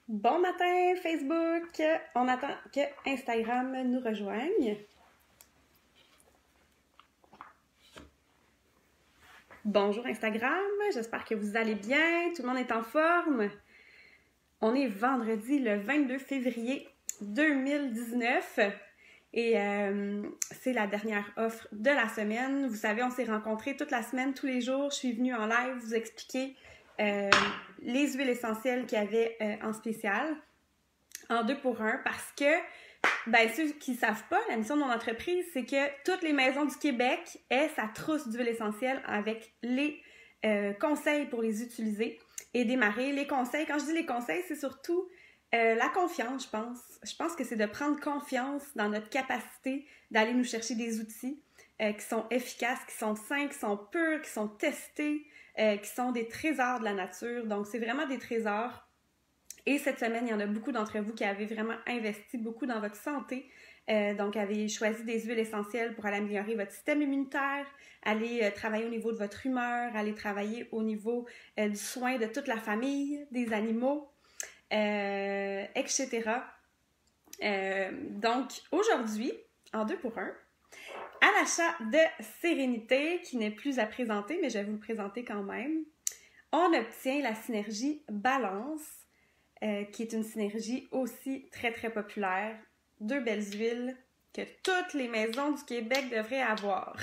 Bon matin Facebook! On attend que Instagram nous rejoigne. Bonjour Instagram, j'espère que vous allez bien, tout le monde est en forme. On est vendredi le 22 février 2019 et c'est la dernière offre de la semaine. Vous savez, on s'est rencontrés toute la semaine, tous les jours. Je suis venue en live vous expliquer les huiles essentielles qu'il y avait en spécial, en 2 pour 1, parce que, ceux qui ne savent pas, la mission de mon entreprise, c'est que toutes les maisons du Québec aient sa trousse d'huiles essentielles avec les conseils pour les utiliser et démarrer. Les conseils, quand je dis les conseils, c'est surtout la confiance, je pense. Je pense que c'est de prendre confiance dans notre capacité d'aller nous chercher des outils qui sont efficaces, qui sont sains, qui sont purs, qui sont testés, qui sont des trésors de la nature. Donc, c'est vraiment des trésors. Et cette semaine, il y en a beaucoup d'entre vous qui avez vraiment investi beaucoup dans votre santé. Donc, avez choisi des huiles essentielles pour aller améliorer votre système immunitaire, aller travailler au niveau de votre humeur, aller travailler au niveau du soin de toute la famille, des animaux, etc. Donc, aujourd'hui, en 2 pour 1, à l'achat de Sérénité, qui n'est plus à présenter, mais je vais vous le présenter quand même, on obtient la synergie Balance, qui est une synergie aussi très, très populaire. 2 belles huiles que toutes les maisons du Québec devraient avoir.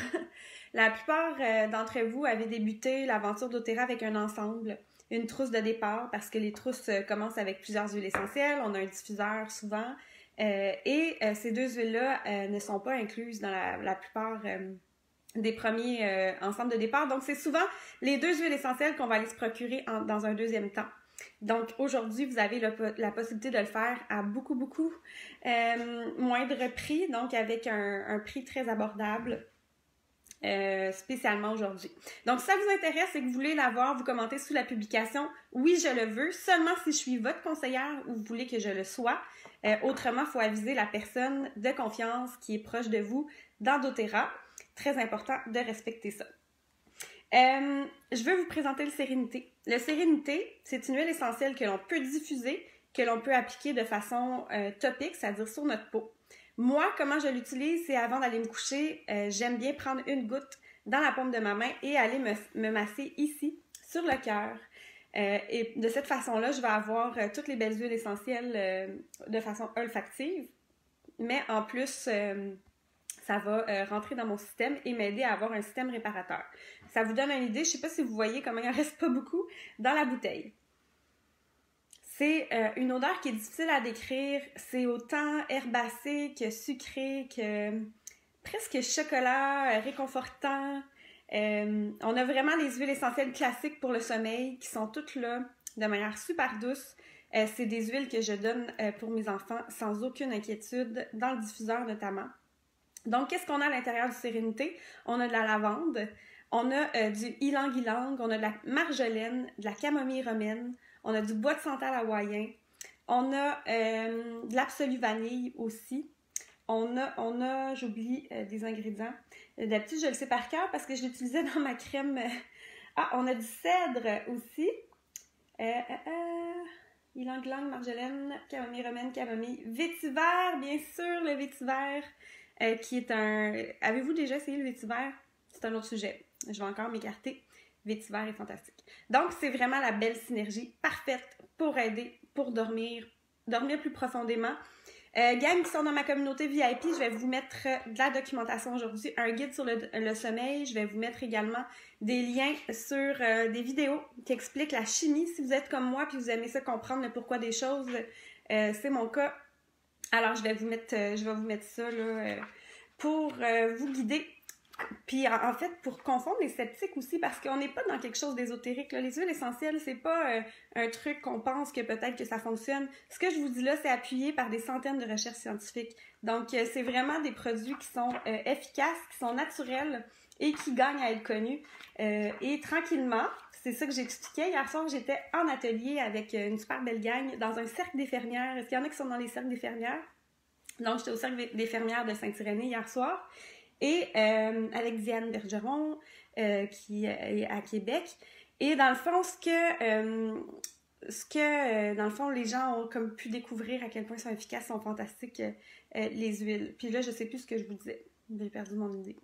La plupart d'entre vous avaient débuté l'aventure d'Otera avec un ensemble, une trousse de départ, parce que les trousses commencent avec plusieurs huiles essentielles. On a un diffuseur souvent. Et ces 2 huiles-là ne sont pas incluses dans la plupart des premiers ensembles de départ. Donc, c'est souvent les 2 huiles essentielles qu'on va aller se procurer dans un deuxième temps. Donc, aujourd'hui, vous avez la possibilité de le faire à beaucoup moindre prix, donc avec un prix très abordable, spécialement aujourd'hui. Donc, si ça vous intéresse et que vous voulez l'avoir, vous commentez sous la publication « Oui, je le veux », seulement si je suis votre conseillère ou vous voulez que je le sois. Autrement, il faut aviser la personne de confiance qui est proche de vous dans doTERRA. Très important de respecter ça. Je veux vous présenter le Sérénité. Le Sérénité, c'est une huile essentielle que l'on peut diffuser, que l'on peut appliquer de façon topique, c'est-à-dire sur notre peau. Moi, comment je l'utilise, c'est avant d'aller me coucher, j'aime bien prendre une goutte dans la paume de ma main et aller me masser ici, sur le cœur. Et de cette façon-là, je vais avoir toutes les belles huiles essentielles de façon olfactive, mais en plus, ça va rentrer dans mon système et m'aider à avoir un système réparateur. Ça vous donne une idée, je ne sais pas si vous voyez comment il n'en reste pas beaucoup dans la bouteille. C'est une odeur qui est difficile à décrire, c'est autant herbacé que sucré, que presque chocolat, réconfortant. On a vraiment les huiles essentielles classiques pour le sommeil qui sont toutes là de manière super douce. C'est des huiles que je donne pour mes enfants sans aucune inquiétude, dans le diffuseur notamment. Donc, qu'est-ce qu'on a à l'intérieur du Sérénité? On a de la lavande, on a du ylang-ylang, on a de la marjolaine, de la camomille romaine, on a du bois de santal hawaïen, on a de l'absolu vanille aussi. On a j'oublie des ingrédients. D'habitude, je le sais par cœur parce que je l'utilisais dans ma crème. On a du cèdre aussi. Ylang-ylang, marjolaine, camomille romaine, camomille. Vétiver, bien sûr, le vétiver. Qui est un... Avez-vous déjà essayé le vétiver? C'est un autre sujet. Je vais encore m'écarter. Vétiver est fantastique. Donc, c'est vraiment la belle synergie parfaite pour aider, pour dormir plus profondément. Gang qui sont dans ma communauté VIP, je vais vous mettre de la documentation aujourd'hui, un guide sur le sommeil. Je vais vous mettre également des liens sur des vidéos qui expliquent la chimie. Si vous êtes comme moi et vous aimez ça, comprendre le pourquoi des choses, c'est mon cas. Alors, je vais vous mettre ça là, pour vous guider. Puis, en fait, pour confondre les sceptiques aussi, parce qu'on n'est pas dans quelque chose d'ésotérique. Là. Les huiles essentielles, c'est pas un truc qu'on pense que peut-être que ça fonctionne. Ce que je vous dis là, c'est appuyé par des centaines de recherches scientifiques. Donc, c'est vraiment des produits qui sont efficaces, qui sont naturels et qui gagnent à être connus. Et tranquillement, c'est ça que j'expliquais. Hier soir, j'étais en atelier avec une super belle gang dans un cercle des fermières. Est-ce qu'il y en a qui sont dans les cercles des fermières? Donc, j'étais au cercle des fermières de Saint-Irénée hier soir. Et avec Diane Bergeron, qui est à Québec. Et dans le fond, ce que, dans le fond, les gens ont comme pu découvrir à quel point ils sont efficaces, sont fantastiques, les huiles. Puis là, je sais plus ce que je vous disais. J'ai perdu mon idée.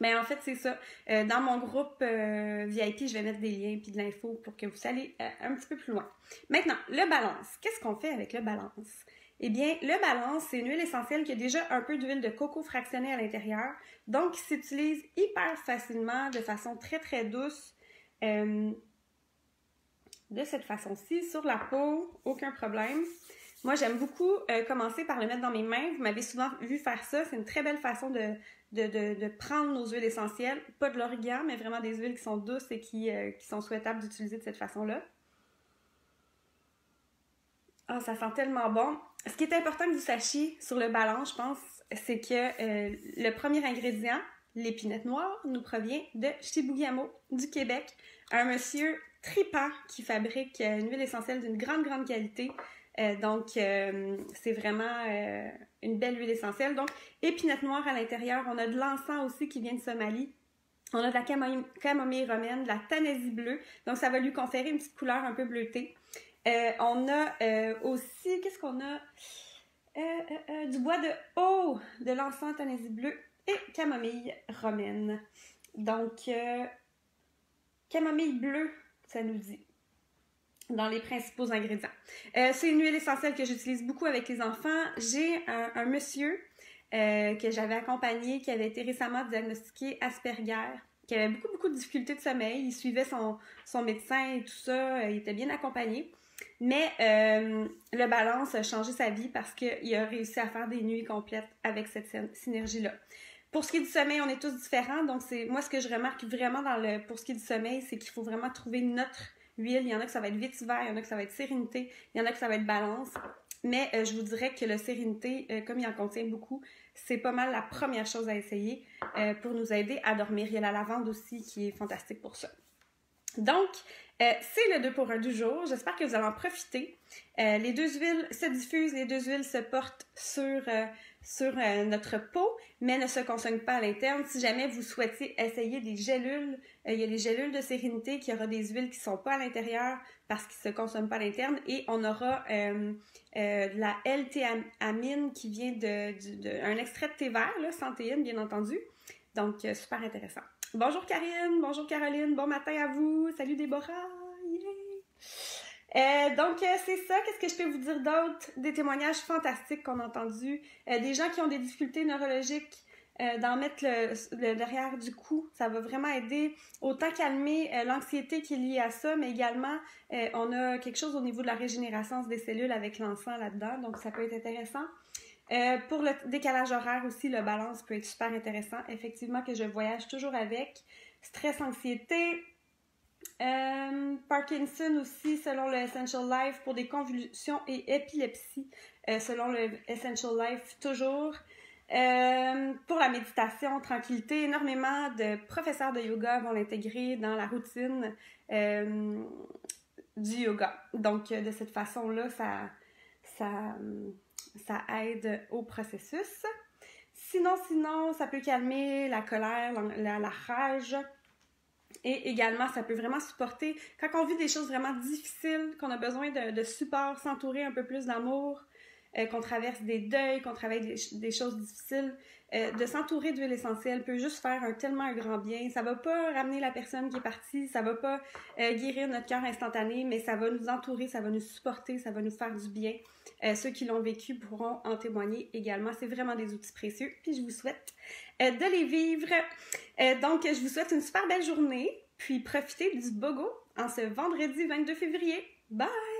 Mais en fait, c'est ça. Dans mon groupe VIP, je vais mettre des liens puis de l'info pour que vous alliez un petit peu plus loin. Maintenant, le balance. Qu'est-ce qu'on fait avec le balance? Eh bien, le balance, c'est une huile essentielle qui a déjà un peu d'huile de coco fractionnée à l'intérieur, donc qui s'utilise hyper facilement, de façon très très douce, de cette façon-ci, sur la peau, aucun problème. Moi, j'aime beaucoup commencer par le mettre dans mes mains. Vous m'avez souvent vu faire ça. C'est une très belle façon de prendre nos huiles essentielles. Pas de l'origan, mais vraiment des huiles qui sont douces et qui sont souhaitables d'utiliser de cette façon-là. Ah, ça sent tellement bon. Ce qui est important que vous sachiez sur le balance, je pense, c'est que le premier ingrédient, l'épinette noire, nous provient de Chibougamau, du Québec. Un monsieur tripant qui fabrique une huile essentielle d'une grande qualité. Donc, c'est vraiment une belle huile essentielle. Donc, épinette noire à l'intérieur. On a de l'encens aussi qui vient de Somalie. On a de la camomille romaine, de la tanaisie bleue. Donc, ça va lui conférer une petite couleur un peu bleutée. On a aussi, qu'est-ce qu'on a? Du bois de l'encens, tanaisie bleue et camomille romaine. Donc, camomille bleue, ça nous dit, dans les principaux ingrédients. C'est une huile essentielle que j'utilise beaucoup avec les enfants. J'ai un monsieur que j'avais accompagné qui avait été récemment diagnostiqué Asperger, qui avait beaucoup de difficultés de sommeil. Il suivait son médecin et tout ça. Il était bien accompagné. Mais le balance a changé sa vie parce qu'il a réussi à faire des nuits complètes avec cette synergie-là. Pour ce qui est du sommeil, on est tous différents. Donc, moi, ce que je remarque vraiment pour ce qui est du sommeil, c'est qu'il faut vraiment trouver notre huile. Il y en a que ça va être vétiver, il y en a que ça va être sérénité, il y en a que ça va être balance. Mais je vous dirais que le sérénité, comme il en contient beaucoup, c'est pas mal la première chose à essayer pour nous aider à dormir. Il y a la lavande aussi qui est fantastique pour ça. Donc, c'est le 2 pour 1 du jour. J'espère que vous allez en profiter. Les deux huiles se diffusent, les deux huiles se portent sur notre peau, mais ne se consomment pas à l'interne. Si jamais vous souhaitez essayer des gélules, il y a des gélules de sérénité qui aura des huiles qui ne sont pas à l'intérieur parce qu'ils ne se consomment pas à l'interne. Et on aura de la L-théamine qui vient d'un extrait de thé vert, là, sans théine, bien entendu. Donc, super intéressant. Bonjour Karine, bonjour Caroline, bon matin à vous. Salut Déborah! Donc, c'est ça. Qu'est-ce que je peux vous dire d'autre? Des témoignages fantastiques qu'on a entendus. Des gens qui ont des difficultés neurologiques, d'en mettre le derrière du cou. Ça va vraiment aider autant calmer l'anxiété qui est liée à ça, mais également, on a quelque chose au niveau de la régénération des cellules avec l'encens là-dedans. Donc, ça peut être intéressant. Pour le décalage horaire aussi, le balance peut être super intéressant. Effectivement, que je voyage toujours avec. Stress, anxiété. Parkinson aussi, selon le Essential Life, pour des convulsions et épilepsie, selon le Essential Life, toujours. Pour la méditation, tranquillité, énormément de professeurs de yoga vont l'intégrer dans la routine du yoga. Donc, de cette façon-là, ça aide au processus. Sinon, ça peut calmer la colère, la rage. Et également, ça peut vraiment supporter, quand on vit des choses vraiment difficiles, qu'on a besoin de support, s'entourer un peu plus d'amour, qu'on traverse des deuils, qu'on travaille des choses difficiles, de s'entourer d'huile essentielle peut juste faire tellement un grand bien. Ça va pas ramener la personne qui est partie, ça va pas guérir notre cœur instantané, mais ça va nous entourer, ça va nous supporter, ça va nous faire du bien. Ceux qui l'ont vécu pourront en témoigner également. C'est vraiment des outils précieux, puis je vous souhaite de les vivre. Donc, je vous souhaite une super belle journée, puis profitez du BOGO en ce vendredi 22 février. Bye!